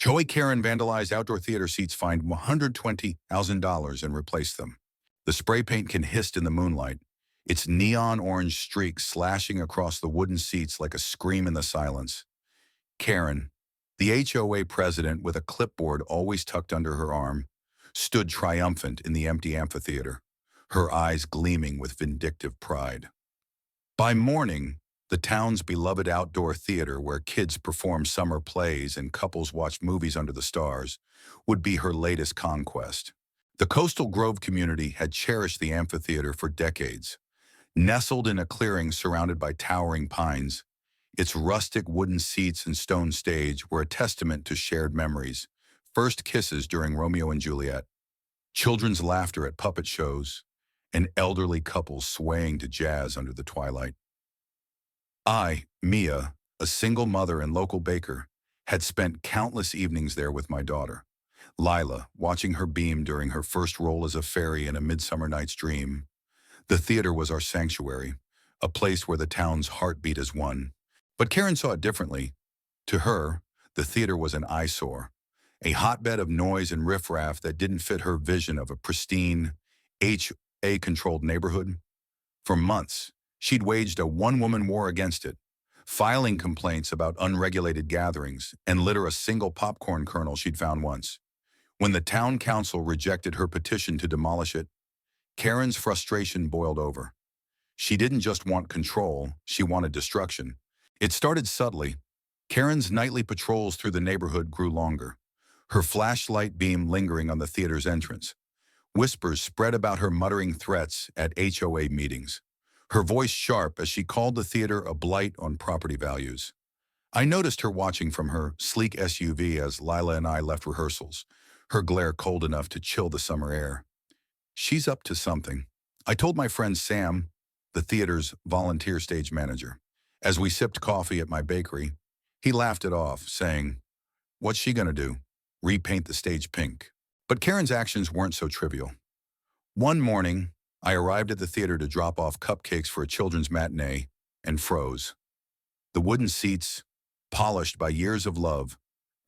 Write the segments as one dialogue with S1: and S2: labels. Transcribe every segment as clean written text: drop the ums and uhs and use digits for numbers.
S1: HOA Karen vandalized outdoor theater seats, fined $120,000 and replaced them. The spray paint can hissed in the moonlight, its neon orange streaks slashing across the wooden seats like a scream in the silence. Karen, the HOA president with a clipboard always tucked under her arm, stood triumphant in the empty amphitheater, her eyes gleaming with vindictive pride. By morning, the town's beloved outdoor theater where kids perform summer plays and couples watch movies under the stars would be her latest conquest. The coastal Grove community had cherished the amphitheater for decades. Nestled in a clearing surrounded by towering pines, its rustic wooden seats and stone stage were a testament to shared memories, first kisses during Romeo and Juliet, children's laughter at puppet shows, and elderly couples swaying to jazz under the twilight. I, Mia, a single mother and local baker, had spent countless evenings there with my daughter, Lila, watching her beam during her first role as a fairy in A Midsummer Night's Dream. The theater was our sanctuary, a place where the town's heartbeat is one. But Karen saw it differently. To her, the theater was an eyesore, a hotbed of noise and riffraff that didn't fit her vision of a pristine, HOA-controlled neighborhood. For months, she'd waged a one-woman war against it, filing complaints about unregulated gatherings and litter a single popcorn kernel she'd found once. When the town council rejected her petition to demolish it, Karen's frustration boiled over. She didn't just want control, she wanted destruction. It started subtly. Karen's nightly patrols through the neighborhood grew longer, her flashlight beam lingering on the theater's entrance. Whispers spread about her muttering threats at HOA meetings, her voice sharp as she called the theater a blight on property values. I noticed her watching from her sleek SUV as Lila and I left rehearsals, her glare cold enough to chill the summer air. She's up to something, I told my friend Sam, the theater's volunteer stage manager. As we sipped coffee at my bakery, he laughed it off, saying, "What's she gonna do? Repaint the stage pink?" But Karen's actions weren't so trivial. One morning, I arrived at the theater to drop off cupcakes for a children's matinee and froze. The wooden seats, polished by years of love,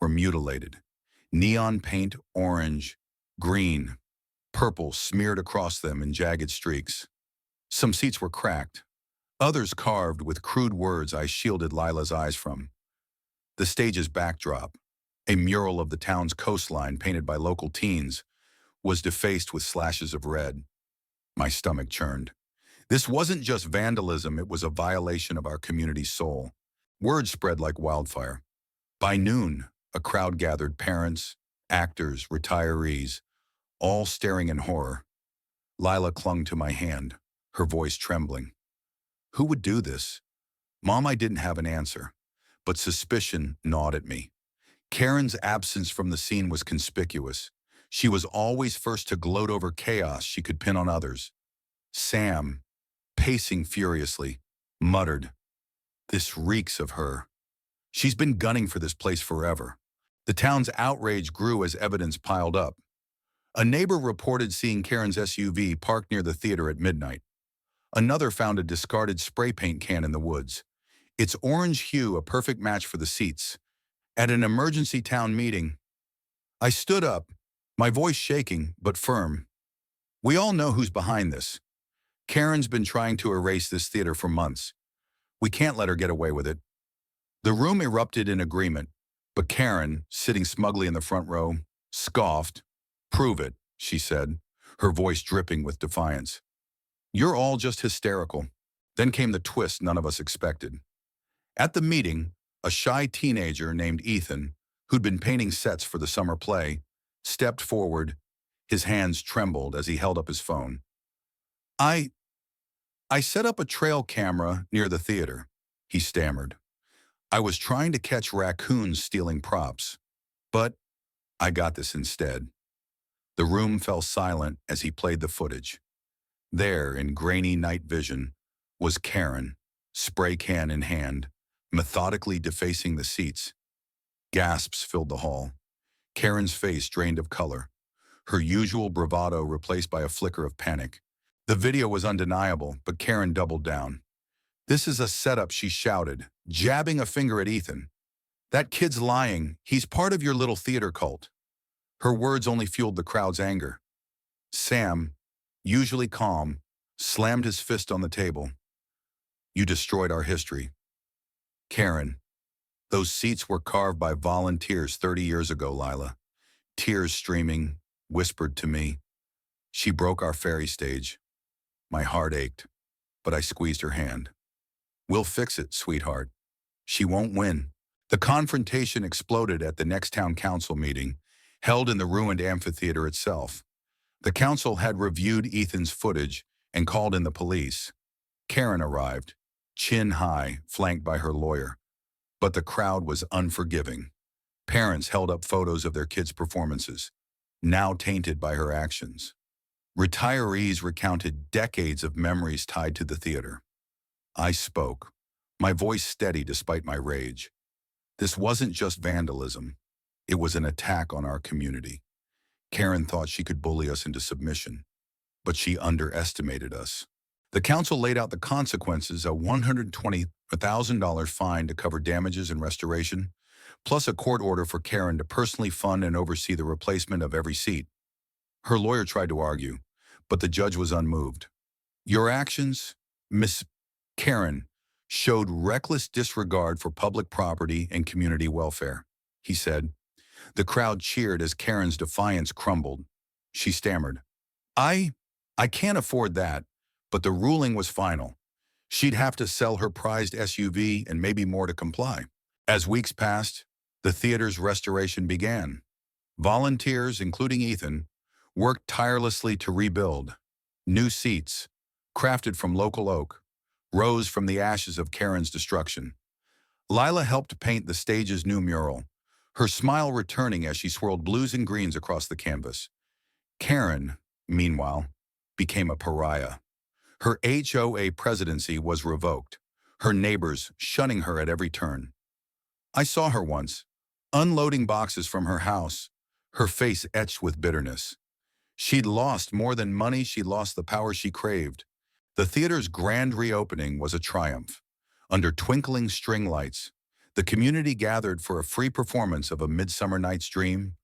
S1: were mutilated. Neon paint, orange, green, purple smeared across them in jagged streaks. Some seats were cracked, others carved with crude words I shielded Lila's eyes from. The stage's backdrop, a mural of the town's coastline painted by local teens, was defaced with slashes of red. My stomach churned. This wasn't just vandalism, it was a violation of our community's soul. Word spread like wildfire. By noon, a crowd gathered, parents, actors, retirees, all staring in horror. Lila clung to my hand, her voice trembling. Who would do this? Mom, I didn't have an answer, but suspicion gnawed at me. Karen's absence from the scene was conspicuous. She was always first to gloat over chaos she could pin on others. Sam, pacing furiously, muttered, "This reeks of her. She's been gunning for this place forever." The town's outrage grew as evidence piled up. A neighbor reported seeing Karen's SUV parked near the theater at midnight. Another found a discarded spray paint can in the woods, its orange hue a perfect match for the seats. At an emergency town meeting, I stood up, my voice shaking but firm. "We all know who's behind this. Karen's been trying to erase this theater for months. We can't let her get away with it." The room erupted in agreement, but Karen, sitting smugly in the front row, scoffed. "Prove it," she said, her voice dripping with defiance. "You're all just hysterical." Then came the twist none of us expected. At the meeting, a shy teenager named Ethan, who'd been painting sets for the summer play, stepped forward. His hands trembled as he held up his phone. I set up a trail camera near the theater," he stammered. "I was trying to catch raccoons stealing props, but I got this instead." The room fell silent as he played the footage. There, in grainy night vision, was Karen, spray can in hand, methodically defacing the seats. Gasps filled the hall. Karen's face drained of color, her usual bravado replaced by a flicker of panic. The video was undeniable, but Karen doubled down. "This is a setup," she shouted, jabbing a finger at Ethan. That kid's lying. He's part of your little theater cult. Her words only fueled the crowd's anger. Sam, usually calm, slammed his fist on the table. You destroyed our history. Karen, those seats were carved by volunteers 30 years ago, Lila. Tears streaming, whispered to me. She broke our fairy stage. My heart ached, but I squeezed her hand. We'll fix it, sweetheart. She won't win. The confrontation exploded at the next town council meeting, held in the ruined amphitheater itself. The council had reviewed Ethan's footage and called in the police. Karen arrived, chin high, flanked by her lawyer. But the crowd was unforgiving. Parents held up photos of their kids' performances, now tainted by her actions. Retirees recounted decades of memories tied to the theater. I spoke, my voice steady despite my rage. This wasn't just vandalism. It was an attack on our community. Karen thought she could bully us into submission, but she underestimated us. The council laid out the consequences: a $120,000 fine to cover damages and restoration, plus a court order for Karen to personally fund and oversee the replacement of every seat. Her lawyer tried to argue, but the judge was unmoved. Your actions, Miss Karen, showed reckless disregard for public property and community welfare, he said. The crowd cheered as Karen's defiance crumbled. She stammered, I can't afford that, but the ruling was final. She'd have to sell her prized SUV and maybe more to comply. As weeks passed, the theater's restoration began. Volunteers, including Ethan, worked tirelessly to rebuild. New seats, crafted from local oak, rose from the ashes of Karen's destruction. Lila helped paint the stage's new mural, her smile returning as she swirled blues and greens across the canvas. Karen, meanwhile, became a pariah. Her HOA presidency was revoked, her neighbors shunning her at every turn. I saw her once, unloading boxes from her house, her face etched with bitterness. She'd lost more than money, she'd lost the power she craved. The theater's grand reopening was a triumph. Under twinkling string lights, the community gathered for a free performance of A Midsummer Night's Dream.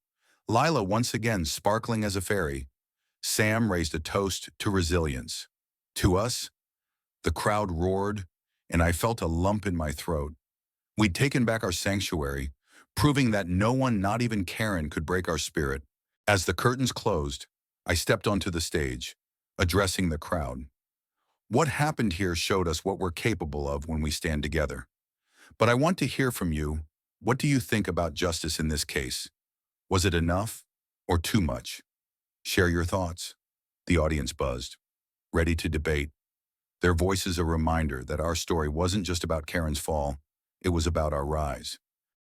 S1: Lila once again sparkling as a fairy. Sam raised a toast to resilience. To us, the crowd roared, and I felt a lump in my throat. We'd taken back our sanctuary, proving that no one, not even Karen, could break our spirit. As the curtains closed, I stepped onto the stage, addressing the crowd. What happened here showed us what we're capable of when we stand together. But I want to hear from you. What do you think about justice in this case? Was it enough or too much? Share your thoughts. The audience buzzed, ready to debate. Their voices a reminder that our story wasn't just about Karen's fall, it was about our rise.